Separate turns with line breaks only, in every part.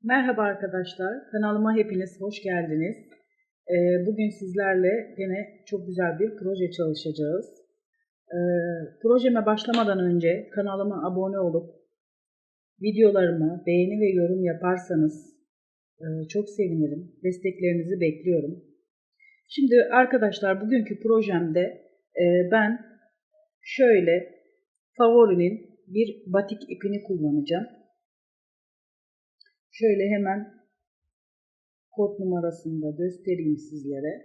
Merhaba arkadaşlar, kanalıma hepiniz hoş geldiniz. Bugün sizlerle yine çok güzel bir proje çalışacağız. Projeme başlamadan önce kanalıma abone olup videolarıma beğeni ve yorum yaparsanız çok sevinirim. Desteklerinizi bekliyorum. Şimdi arkadaşlar bugünkü projemde ben şöyle Favori'nin bir batik ipini kullanacağım. Şöyle hemen kod numarasını da göstereyim sizlere.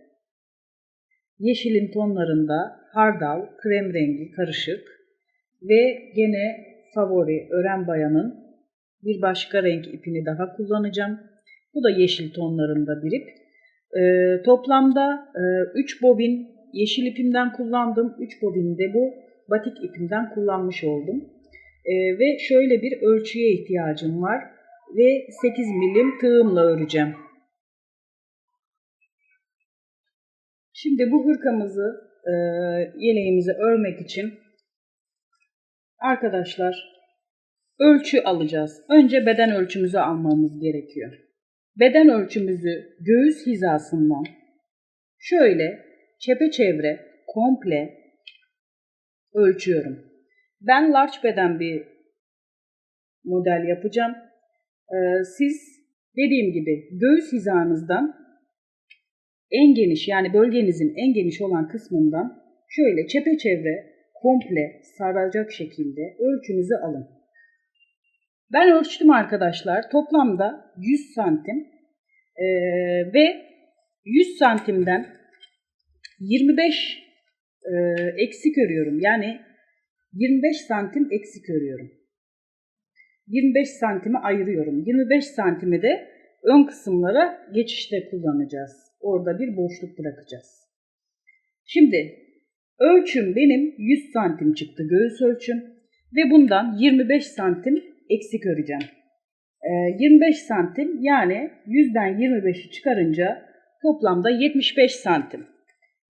Yeşilin tonlarında hardal, krem rengi karışık ve gene Favori Ören Bayan'ın bir başka renk ipini daha kullanacağım. Bu da yeşil tonlarında bir ip. Toplamda 3 bobin yeşil ipimden kullandım. 3 bobin de bu batik ipimden kullanmış oldum. Ve şöyle bir ölçüye ihtiyacım var. Ve 8 milim tığımla öreceğim. Şimdi bu hırkamızı, yeleğimizi örmek için arkadaşlar ölçü alacağız. Önce beden ölçümüzü almamız gerekiyor. Beden ölçümüzü göğüs hizasından şöyle çepeçevre komple ölçüyorum. Ben large beden bir model yapacağım. Siz dediğim gibi göğüs hizanızdan en geniş, yani bölgenizin en geniş olan kısmından şöyle çepeçevre komple saracak şekilde ölçünüzü alın. Ben ölçtüm arkadaşlar. Toplamda 100 santim ve 100 santimden 25 eksik örüyorum. Yani 25 santim eksik örüyorum. 25 santimi ayırıyorum. 25 santimi de ön kısımlara geçişte kullanacağız. Orada bir boşluk bırakacağız. Şimdi ölçüm benim 100 santim çıktı, göğüs ölçüm. Ve bundan 25 santim eksik öreceğim. 25 santim, yani 100'den 25'i çıkarınca toplamda 75 santim.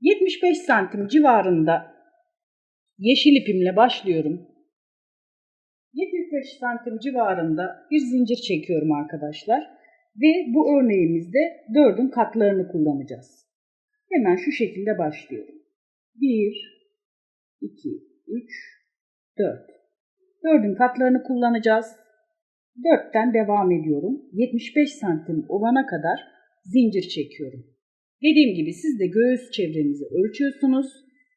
75 santim civarında yeşil ipimle başlıyorum. 75 santim civarında bir zincir çekiyorum arkadaşlar. Ve bu örneğimizde 4'ün katlarını kullanacağız. Hemen şu şekilde başlıyorum. 1, 2, 3, 4. 4'ün katlarını kullanacağız. 4'ten devam ediyorum. 75 santim olana kadar zincir çekiyorum. Dediğim gibi siz de göğüs çevrenizi ölçüyorsunuz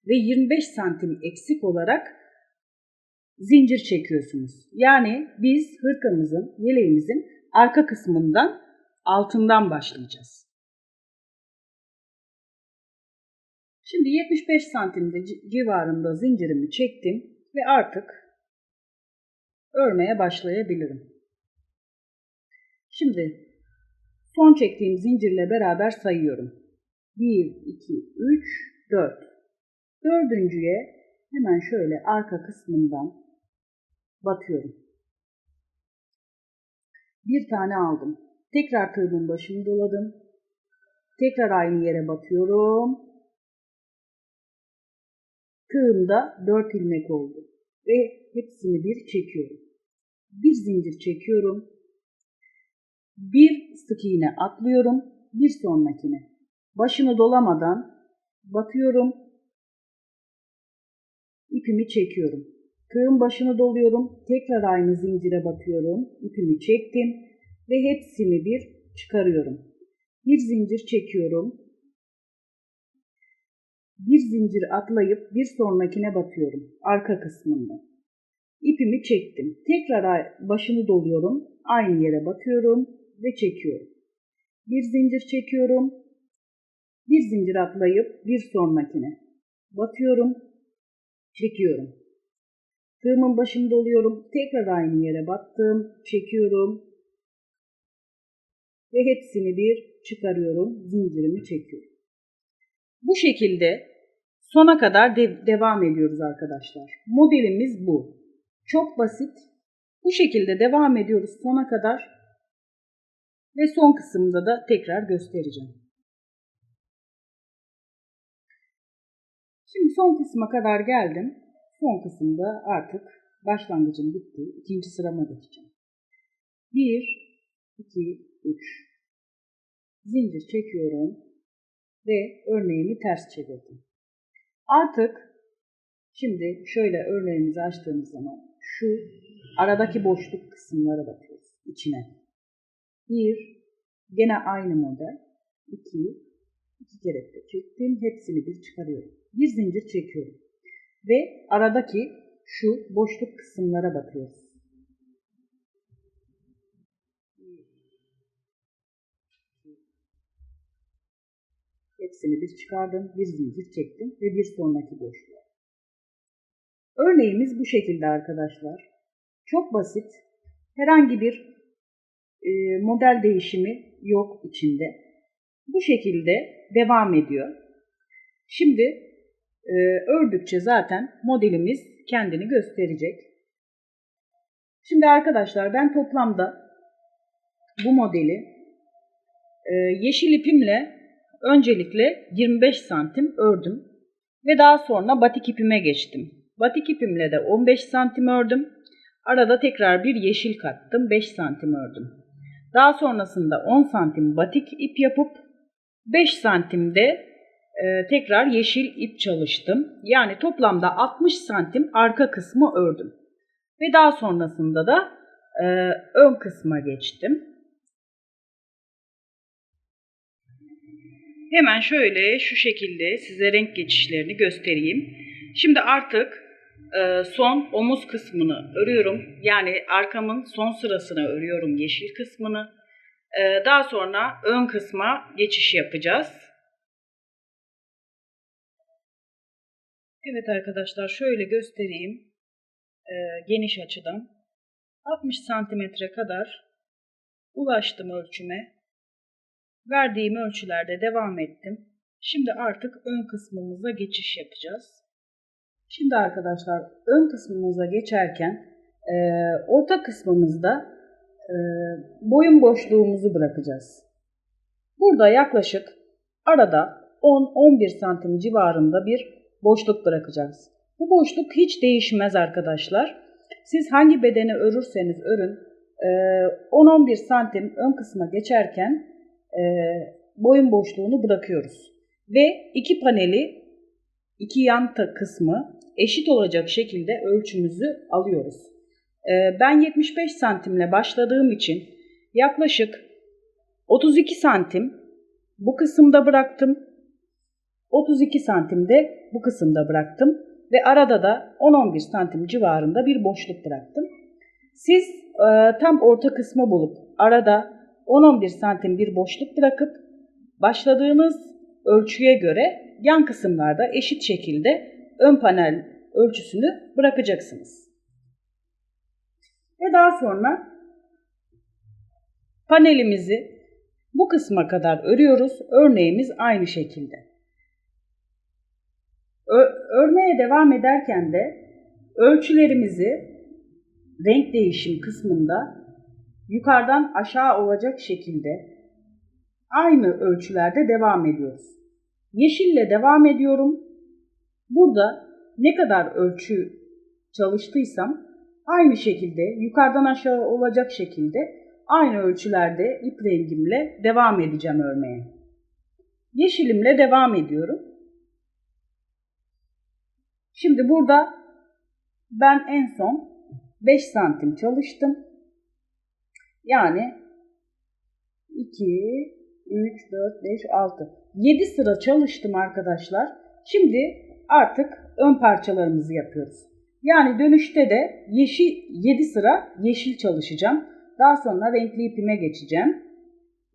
ve 25 santim eksik olarak zincir çekiyorsunuz. Yani biz hırkamızın, yeleğimizin arka kısmından, altından başlayacağız. Şimdi 75 santim civarında zincirimi çektim ve artık örmeye başlayabilirim. Şimdi son çektiğim zincirle beraber sayıyorum. 1, 2, 3, 4. Dördüncüye hemen şöyle arka kısmından batıyorum. Bir tane aldım. Tekrar tığımın başını doladım. Tekrar aynı yere batıyorum. Tığımda 4 ilmek oldu. Ve hepsini bir çekiyorum. Bir zincir çekiyorum. Bir sık iğne atlıyorum. Bir sonrakine. Başını dolamadan batıyorum. İpimi çekiyorum. Tığın başını doluyorum. Tekrar aynı zincire batıyorum. İpimi çektim. Ve hepsini bir çıkarıyorum. Bir zincir çekiyorum. Bir zincir atlayıp bir sonrakine batıyorum. Arka kısmında. İpimi çektim. Tekrar başını doluyorum. Aynı yere batıyorum ve çekiyorum. Bir zincir çekiyorum. Bir zincir atlayıp bir sonrakine batıyorum. Çekiyorum. Tığımın başını doluyorum. Tekrar aynı yere battım. Çekiyorum. Ve hepsini bir çıkarıyorum. Zincirimi çekiyorum. Bu şekilde sona kadar devam ediyoruz arkadaşlar. Modelimiz bu. Çok basit. Bu şekilde devam ediyoruz sona kadar. Ve son kısımda da tekrar göstereceğim. Şimdi son kısma kadar geldim. Son kısımda artık başlangıcım bitti. İkinci sırama geçeceğim. 1, 2, 3. Zincir çekiyorum ve örneğimi ters çevirdim. Artık şimdi şöyle örneğimizi açtığımız zaman şu aradaki boşluk kısımlara bakıyoruz içine. 1, gene aynı model. 2 kere de çektim. Hepsini bir çıkarıyorum. Bir zincir çekiyorum. Ve aradaki şu boşluk kısımlara bakıyoruz. Hepsini bir çıkardım. Bir zincir çektim ve bir sonraki boşluğa. Örneğimiz bu şekilde arkadaşlar. Çok basit. Herhangi bir model değişimi yok içinde. Bu şekilde devam ediyor. Şimdi ördükçe zaten modelimiz kendini gösterecek. Şimdi arkadaşlar ben toplamda bu modeli yeşil ipimle öncelikle 25 santim ördüm ve daha sonra batik ipime geçtim. Batik ipimle de 15 santim ördüm. Arada tekrar bir yeşil kattım, 5 santim ördüm. Daha sonrasında 10 santim batik ip yapıp 5 santimde tekrar yeşil ip çalıştım. Yani toplamda 60 santim arka kısmı ördüm. Ve daha sonrasında da ön kısma geçtim. Hemen şöyle şu şekilde size renk geçişlerini göstereyim. Şimdi artık son omuz kısmını örüyorum. Yani arkamın son sırasını örüyorum, yeşil kısmını. Daha sonra ön kısma geçiş yapacağız. Evet arkadaşlar şöyle göstereyim geniş açıdan. 60 santimetre kadar ulaştım ölçüme. Verdiğim ölçülerde devam ettim. Şimdi artık ön kısmımıza geçiş yapacağız. Şimdi arkadaşlar ön kısmımıza geçerken orta kısmımızda boyun boşluğumuzu bırakacağız. Burada yaklaşık arada 10-11 santim civarında bir boşluk bırakacağız. Bu boşluk hiç değişmez arkadaşlar. Siz hangi bedeni örürseniz örün 10-11 santim ön kısma geçerken boyun boşluğunu bırakıyoruz. Ve iki paneli, iki yan kısmı eşit olacak şekilde ölçümüzü alıyoruz. Ben 75 santimle başladığım için yaklaşık 32 santim bu kısımda bıraktım. 32 santim de bu kısımda bıraktım. Ve arada da 10-11 santim civarında bir boşluk bıraktım. Siz tam orta kısmı bulup arada 10-11 santim bir boşluk bırakıp başladığınız ölçüye göre yan kısımlarda eşit şekilde ön panel ölçüsünü bırakacaksınız. Ve daha sonra panelimizi bu kısma kadar örüyoruz. Örneğimiz aynı şekilde. Örmeye devam ederken de ölçülerimizi renk değişim kısmında yukarıdan aşağı olacak şekilde aynı ölçülerde devam ediyoruz. Yeşille devam ediyorum. Burada ne kadar ölçü çalıştıysam aynı şekilde yukarıdan aşağı olacak şekilde aynı ölçülerde ip rengimle devam edeceğim örmeye. Yeşilimle devam ediyorum. Şimdi burada ben en son 5 santim çalıştım. Yani 2, 3, 4, 5, 6, 7 sıra çalıştım arkadaşlar. Şimdi artık ön parçalarımızı yapıyoruz. Yani dönüşte de 7 sıra yeşil çalışacağım. Daha sonra renkli ipime geçeceğim.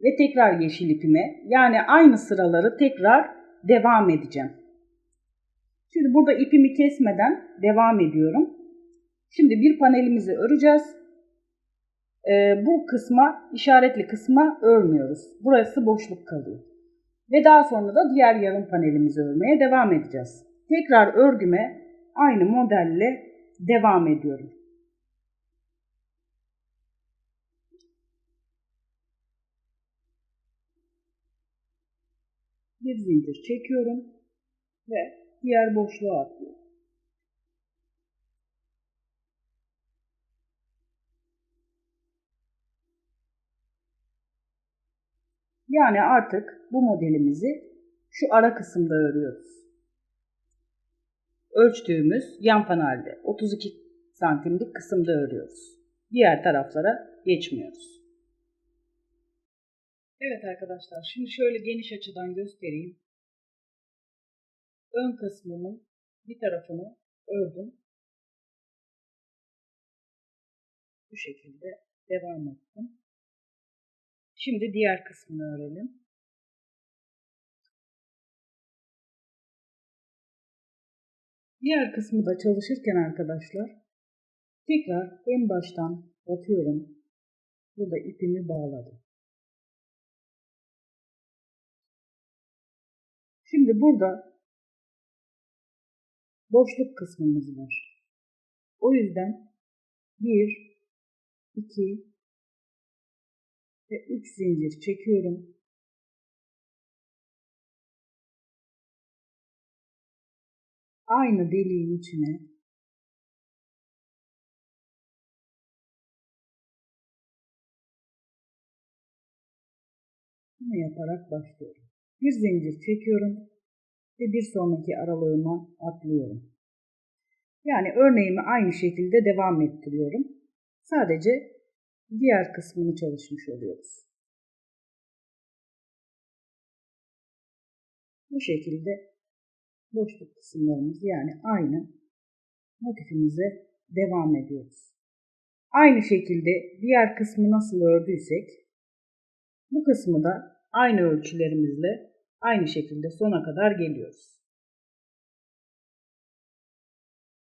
Ve tekrar yeşil ipime. Yani aynı sıraları tekrar devam edeceğim. Şimdi burada ipimi kesmeden devam ediyorum. Şimdi bir panelimizi öreceğiz. Bu kısma, işaretli kısma örmüyoruz. Burası boşluk kalıyor. Ve daha sonra da diğer yarım panelimizi örmeye devam edeceğiz. Tekrar örgüme aynı modelle devam ediyorum. Bir zincir çekiyorum ve diğer boşluğa atlıyorum. Yani artık bu modelimizi şu ara kısımda örüyoruz. Ölçtüğümüz yan panelde 32 santimlik kısımda örüyoruz. Diğer taraflara geçmiyoruz. Evet arkadaşlar, şimdi şöyle geniş açıdan göstereyim. Ön kısmının bir tarafını ördüm. Bu şekilde devam ettim. Şimdi diğer kısmını örelim. Diğer kısmı da çalışırken arkadaşlar tekrar en baştan batıyorum. Burada ipimi bağladım. Şimdi burada boşluk kısmımız var. O yüzden 1, 2 ve 3 zincir çekiyorum. Aynı deliğin içine bunu yaparak başlıyorum. Bir zincir çekiyorum ve bir sonraki aralığıma atlıyorum. Yani örneğimi aynı şekilde devam ettiriyorum. Sadece diğer kısmını çalışmış oluyoruz. Bu şekilde boşluk kısımlarımız yani aynı motifimize devam ediyoruz. Aynı şekilde diğer kısmı nasıl ördüysek bu kısmı da aynı ölçülerimizle aynı şekilde sona kadar geliyoruz.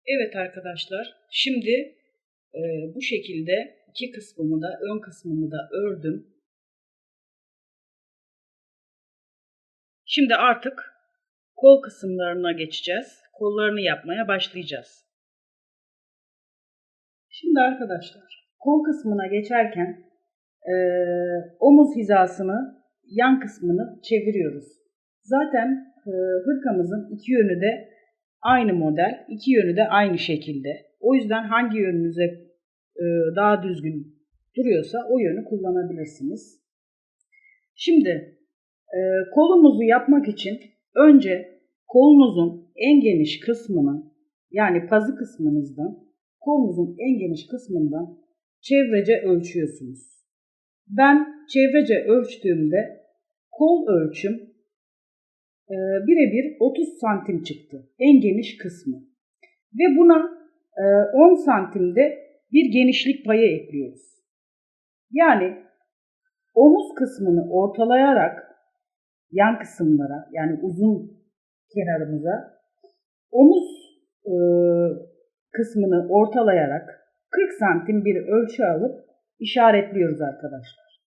Evet arkadaşlar, şimdi bu şekilde iki kısmımı da ön kısmımı da ördüm. Şimdi artık kol kısımlarına geçeceğiz. Kollarını yapmaya başlayacağız. Şimdi arkadaşlar kol kısmına geçerken omuz hizasını yan kısmını çeviriyoruz. Zaten hırkamızın iki yönü de aynı model, iki yönü de aynı şekilde. O yüzden hangi yönünüze daha düzgün duruyorsa o yönü kullanabilirsiniz. Şimdi kolumuzu yapmak için önce kolunuzun en geniş kısmını yani pazı kısmınızdan kolunuzun en geniş kısmından çevrece ölçüyorsunuz. Ben çevrece ölçtüğümde kol ölçüm birebir 30 santim çıktı. En geniş kısmı. Ve buna 10 santimde bir genişlik payı ekliyoruz. Yani omuz kısmını ortalayarak yan kısımlara yani uzun kenarımıza omuz kısmını ortalayarak 40 santim bir ölçü alıp işaretliyoruz arkadaşlar.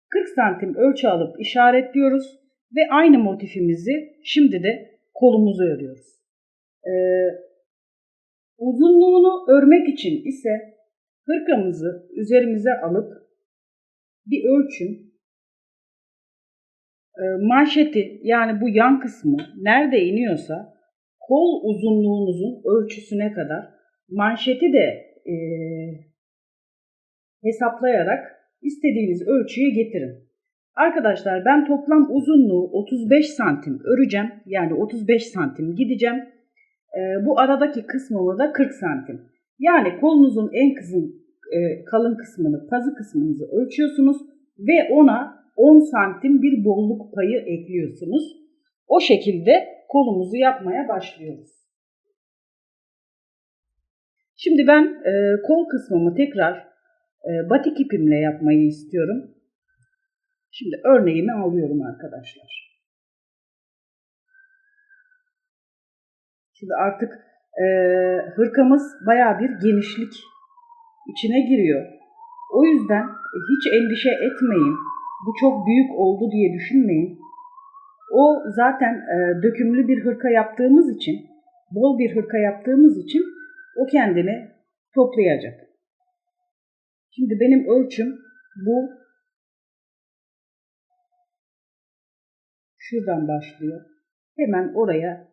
40 santim ölçü alıp işaretliyoruz ve aynı motifimizi şimdi de kolumuza örüyoruz. Uzunluğunu örmek için ise hırkamızı üzerimize alıp bir ölçüm manşeti yani bu yan kısmı nerede iniyorsa kol uzunluğunuzun ölçüsüne kadar manşeti de hesaplayarak istediğiniz ölçüye getirin. Arkadaşlar ben toplam uzunluğu 35 santim öreceğim. Yani 35 santim gideceğim. Bu aradaki kısmını da 40 santim. Yani kolunuzun en kalın kısmını, pazı kısmınızı ölçüyorsunuz ve ona 10 santim bir bolluk payı ekliyorsunuz. O şekilde kolumuzu yapmaya başlıyoruz. Şimdi ben kol kısmımı tekrar batik ipimle yapmayı istiyorum. Şimdi örneğimi alıyorum arkadaşlar. Şimdi artık hırkamız bayağı bir genişlik içine giriyor. O yüzden hiç endişe etmeyin. Bu çok büyük oldu diye düşünmeyin. O zaten dökümlü bir hırka yaptığımız için, bol bir hırka yaptığımız için o kendini toplayacak. Şimdi benim ölçüm bu. Şuradan başlıyor. Hemen oraya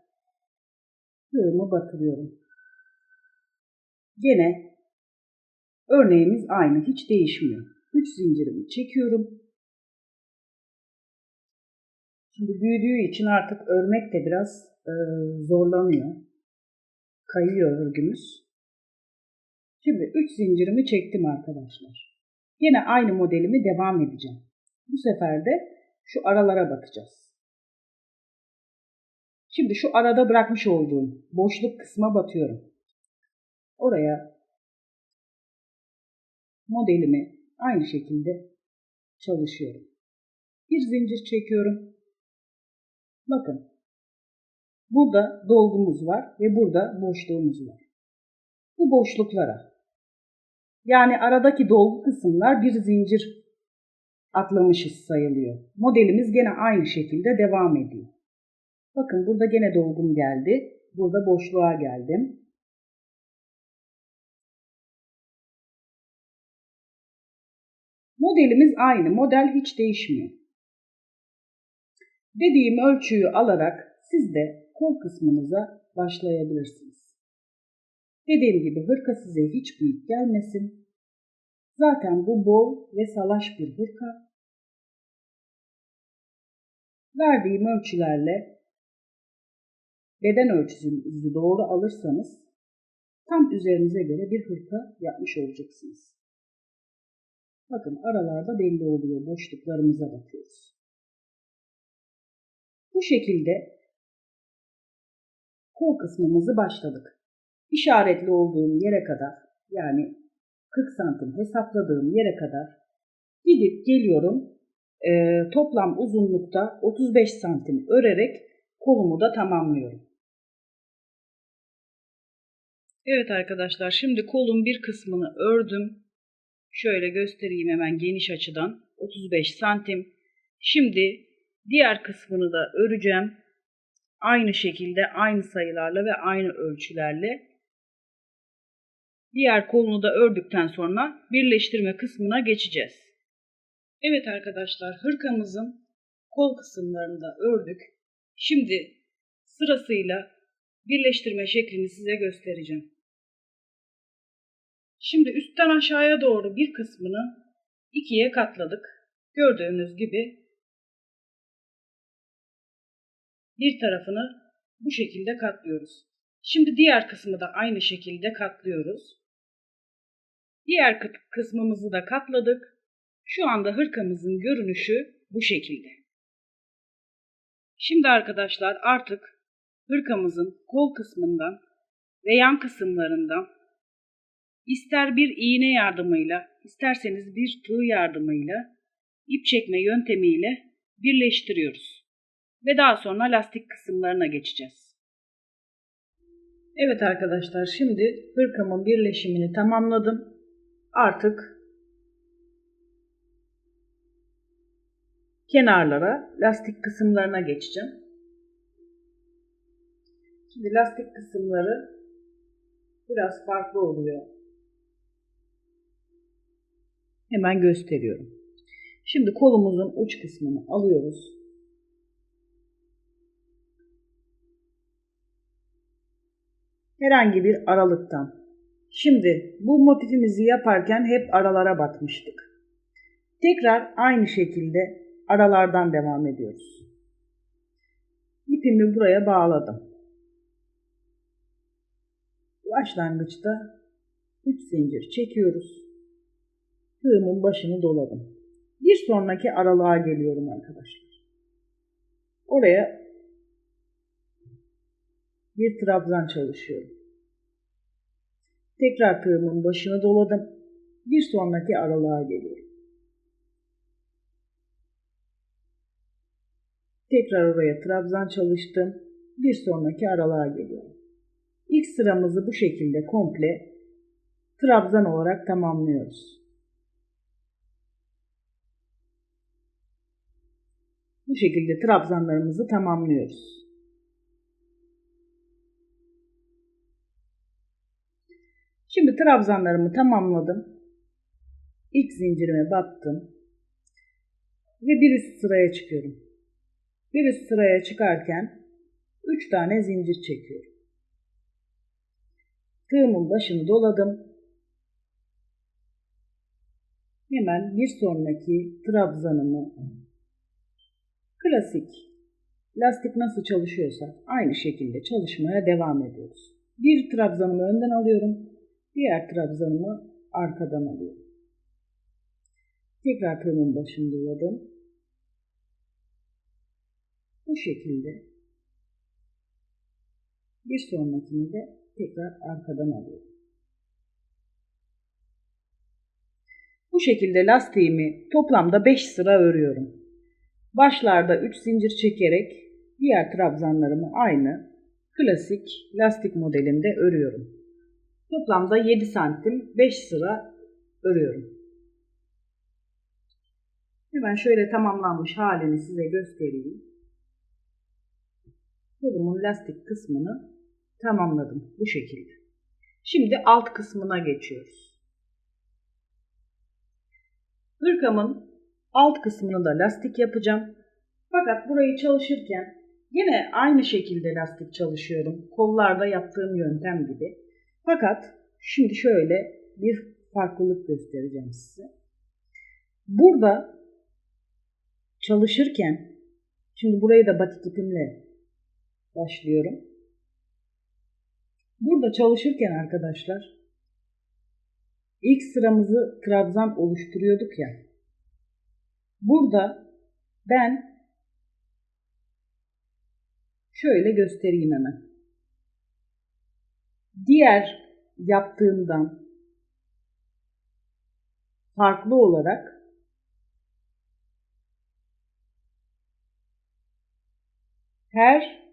tığımı batırıyorum. Gene örneğimiz aynı, hiç değişmiyor. 3 zincirimi çekiyorum. Şimdi büyüdüğü için artık örmek de biraz zorlanıyor. Kayıyor örgümüz. Şimdi 3 zincirimi çektim arkadaşlar. Yine aynı modelimi devam edeceğim. Bu sefer de şu aralara batacağız. Şimdi şu arada bırakmış olduğum boşluk kısma batıyorum. Oraya modelimi aynı şekilde çalışıyorum. Bir zincir çekiyorum. Bakın. Burada dolgumuz var ve burada boşluğumuz var. Bu boşluklara, yani aradaki dolgu kısımlar bir zincir atlamışız sayılıyor. Modelimiz gene aynı şekilde devam ediyor. Bakın burada gene dolgum geldi. Burada boşluğa geldim. Modelimiz aynı. Model hiç değişmiyor. Dediğim ölçüyü alarak siz de kol kısmınıza başlayabilirsiniz. Dediğim gibi hırka size hiç büyük gelmesin. Zaten bu bol ve salaş bir hırka. Verdiğim ölçülerle beden ölçüsünüzü doğru alırsanız tam üzerinize göre bir hırka yapmış olacaksınız. Bakın aralarda belli oluyor. Boşluklarımıza bakıyoruz. Bu şekilde kol kısmımızı başladık. İşaretli olduğum yere kadar, yani 40 santim hesapladığım yere kadar gidip geliyorum. Toplam uzunlukta 35 santim örerek kolumu da tamamlıyorum. Evet arkadaşlar, şimdi kolun bir kısmını ördüm. Şöyle göstereyim hemen geniş açıdan. 35 santim. Şimdi diğer kısmını da öreceğim. Aynı şekilde, aynı sayılarla ve aynı ölçülerle. Diğer kolunu da ördükten sonra birleştirme kısmına geçeceğiz. Evet arkadaşlar, hırkamızın kol kısımlarını da ördük. Şimdi sırasıyla birleştirme şeklini size göstereceğim. Şimdi üstten aşağıya doğru bir kısmını ikiye katladık. Gördüğünüz gibi bir tarafını bu şekilde katlıyoruz. Şimdi diğer kısmı da aynı şekilde katlıyoruz. Diğer kısmımızı da katladık. Şu anda hırkamızın görünüşü bu şekilde. Şimdi arkadaşlar artık hırkamızın kol kısmından ve yan kısımlarından ister bir iğne yardımıyla, isterseniz bir tığ yardımıyla ip çekme yöntemiyle birleştiriyoruz. Ve daha sonra lastik kısımlarına geçeceğiz. Evet arkadaşlar, şimdi hırkamın birleşimini tamamladım. Artık kenarlara, lastik kısımlarına geçeceğim. Şimdi lastik kısımları biraz farklı oluyor. Hemen gösteriyorum. Şimdi kolumuzun uç kısmını alıyoruz. Herhangi bir aralıktan. Şimdi bu motifimizi yaparken hep aralara batmıştık. Tekrar aynı şekilde aralardan devam ediyoruz. İpimi buraya bağladım. Başlangıçta 3 zincir çekiyoruz. Tığımın başını doladım. Bir sonraki aralığa geliyorum arkadaşlar. Oraya bir trabzan çalışıyorum. Tekrar tığımın başını doladım. Bir sonraki aralığa geliyorum. Tekrar oraya trabzan çalıştım. Bir sonraki aralığa geliyorum. İlk sıramızı bu şekilde komple trabzan olarak tamamlıyoruz. Bu şekilde trabzanlarımızı tamamlıyoruz. Şimdi trabzanlarımı tamamladım. İlk zincirime battım. Ve bir üst sıraya çıkıyorum. Bir üst sıraya çıkarken 3 tane zincir çekiyorum. Tığımın başını doladım. Hemen bir sonraki trabzanımı klasik lastik nasıl çalışıyorsa aynı şekilde çalışmaya devam ediyoruz. Bir trabzanımı önden alıyorum, diğer trabzanımı arkadan alıyorum. Tekrar tığımın başını doladım. Bu şekilde bir sonrakini de tekrar arkadan alıyorum. Bu şekilde lastiğimi toplamda 5 sıra örüyorum. Başlarda 3 zincir çekerek diğer trabzanlarımı aynı klasik lastik modelinde örüyorum. Toplamda 7 santim 5 sıra örüyorum. Hemen şöyle tamamlanmış halini size göstereyim. Kolumun lastik kısmını tamamladım bu şekilde. Şimdi alt kısmına geçiyoruz. Hırkamın alt kısmını da lastik yapacağım. Fakat burayı çalışırken yine aynı şekilde lastik çalışıyorum. Kollarda yaptığım yöntem gibi. Fakat şimdi şöyle bir farklılık göstereceğim size. Burada çalışırken, şimdi burayı da batik ipimle başlıyorum. Burada çalışırken arkadaşlar ilk sıramızı trabzan oluşturuyorduk ya. Burada ben şöyle göstereyim hemen. Diğer yaptığımdan farklı olarak her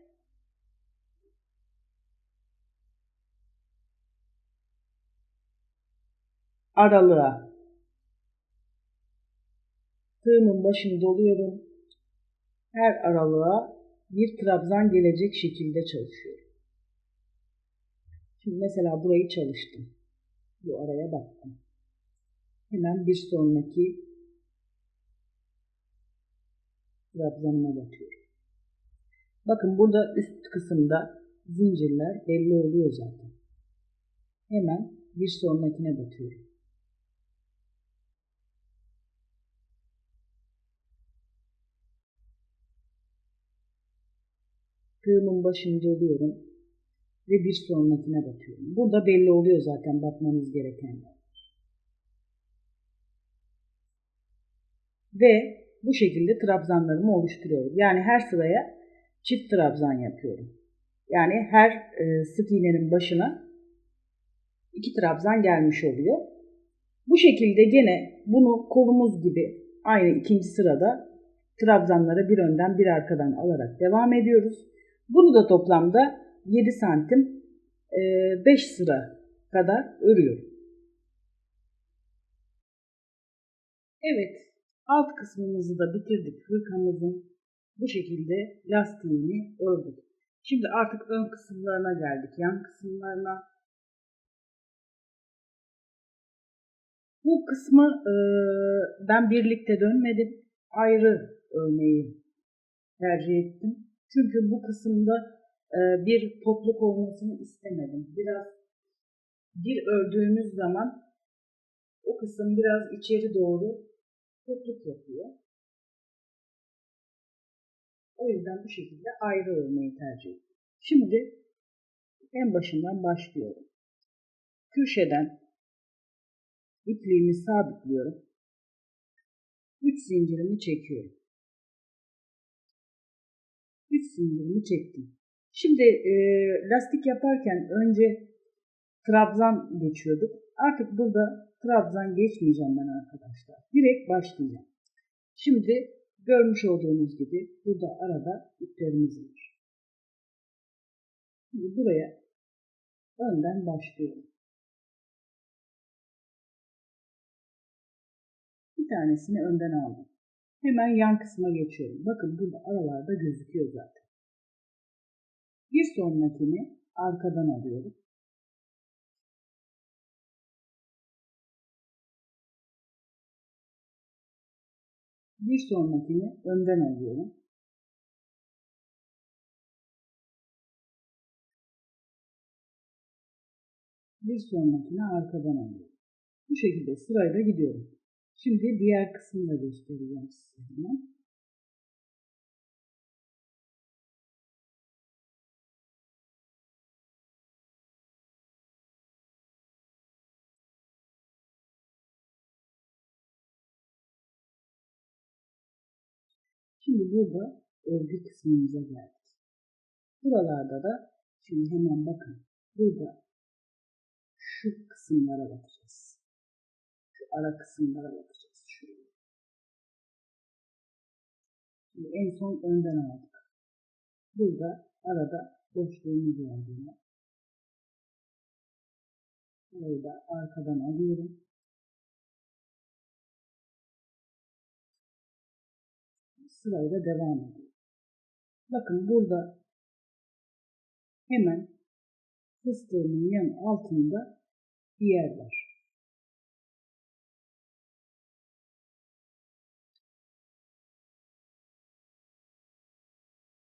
aralığa tığımın başını doluyorum. Her aralığa bir trabzan gelecek şekilde çalışıyorum. Şimdi mesela burayı çalıştım. Bu araya baktım. Hemen bir sonraki trabzanıma batıyorum. Bakın burada üst kısımda zincirler belli oluyor zaten. Hemen bir sonrakine batıyorum. Tığımın başını doluyorum ve bir sonrakine batıyorum. Burada belli oluyor zaten bakmanız gerekenler. Ve bu şekilde trabzanlarımı oluşturuyorum. Yani her sıraya çift trabzan yapıyorum. Yani her sık iğnenin başına 2 trabzan gelmiş oluyor. Bu şekilde gene bunu kolumuz gibi aynı ikinci sırada trabzanları bir önden bir arkadan alarak devam ediyoruz. Bunu da toplamda 7 santim 5 sıra kadar örüyorum. Evet, alt kısmımızı da bitirdik. Hırkamızın bu şekilde lastiğini ördük. Şimdi artık ön kısımlarına geldik. Yan kısımlarına. Bu kısmı ben birlikte dönmedim. Ayrı örmeyi tercih ettim. Çünkü bu kısımda bir topluk olmasını istemedim. Biraz bir ördüğünüz zaman o kısım biraz içeri doğru topluk yapıyor. O yüzden bu şekilde ayrı örmeyi tercih ettim. Şimdi en başından başlıyorum. Köşeden ipliğimi sabitliyorum. 3 zincirimi çekiyorum. 3 zincirimi çektim. Şimdi lastik yaparken önce trabzan geçiyorduk. Artık burada trabzan geçmeyeceğim ben arkadaşlar. Direkt başlayacağım. Şimdi görmüş olduğunuz gibi burada arada iplerimiz var. Şimdi buraya önden başlıyorum. Bir tanesini önden aldım. Hemen yan kısma geçiyorum. Bakın burada aralarda gözüküyor zaten. Bir sonrakini arkadan alıyorum. Bir sonrakini önden alıyorum. Bir sonrakini arkadan alıyorum. Bu şekilde sırayla gidiyorum. Şimdi diğer kısmını da göstereceğim size. Şimdi burada örgü kısmımıza geldik. Buralarda da şimdi hemen bakın. Burada şu kısımlara bakacağız. Şu ara kısımlara bakacağız. Şuraya. Şimdi en son önden aldık. Burada arada boşluğumuz var yine. Burayı da arkadan alıyorum. Sırayla devam ediyorum. Bakın burada hemen fıstığımın yan altında bir yer var.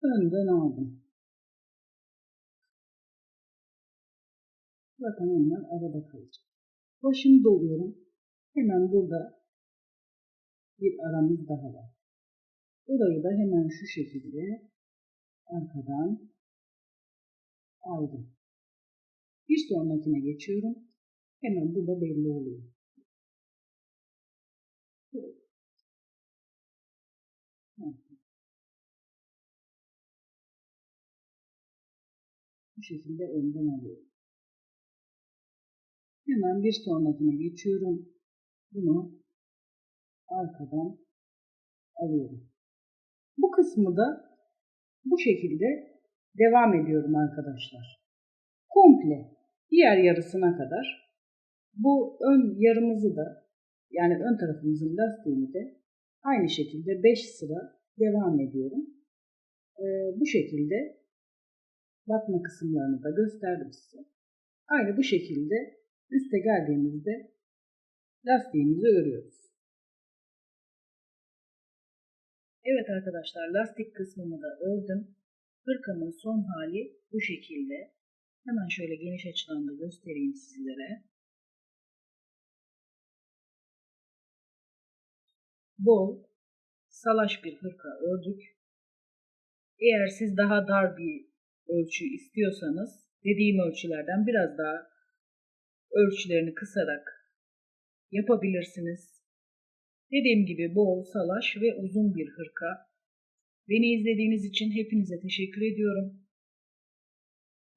Önden aldım. Bakın onlar arada kalacak. Başını doluyorum. Hemen burada bir aramız daha var. Burayı da hemen şu şekilde arkadan aldım. Bir sonrakine geçiyorum. Hemen burada belli oluyor. Bu şekilde önden alıyorum. Hemen bir sonrakine geçiyorum. Bunu arkadan alıyorum. Bu kısmı da bu şekilde devam ediyorum arkadaşlar. Komple diğer yarısına kadar bu ön yarımızı da yani ön tarafımızın lastiğini de aynı şekilde 5 sıra devam ediyorum. Bu şekilde batma kısımlarını da gösterdim size. Aynı bu şekilde üste geldiğimizde lastiğimizi örüyoruz. Evet arkadaşlar, lastik kısmını da ördüm. Hırkamın son hali bu şekilde. Hemen şöyle geniş açıdan da göstereyim sizlere. Bol, salaş bir hırka ördük. Eğer siz daha dar bir ölçü istiyorsanız dediğim ölçülerden biraz daha ölçülerini kısarak yapabilirsiniz. Dediğim gibi bol, salaş ve uzun bir hırka. Beni izlediğiniz için hepinize teşekkür ediyorum.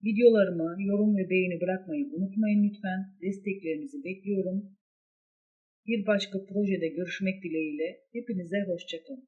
Videolarımı yorum ve beğeni bırakmayı unutmayın lütfen. Desteklerinizi bekliyorum. Bir başka projede görüşmek dileğiyle. Hepinize hoşça kalın.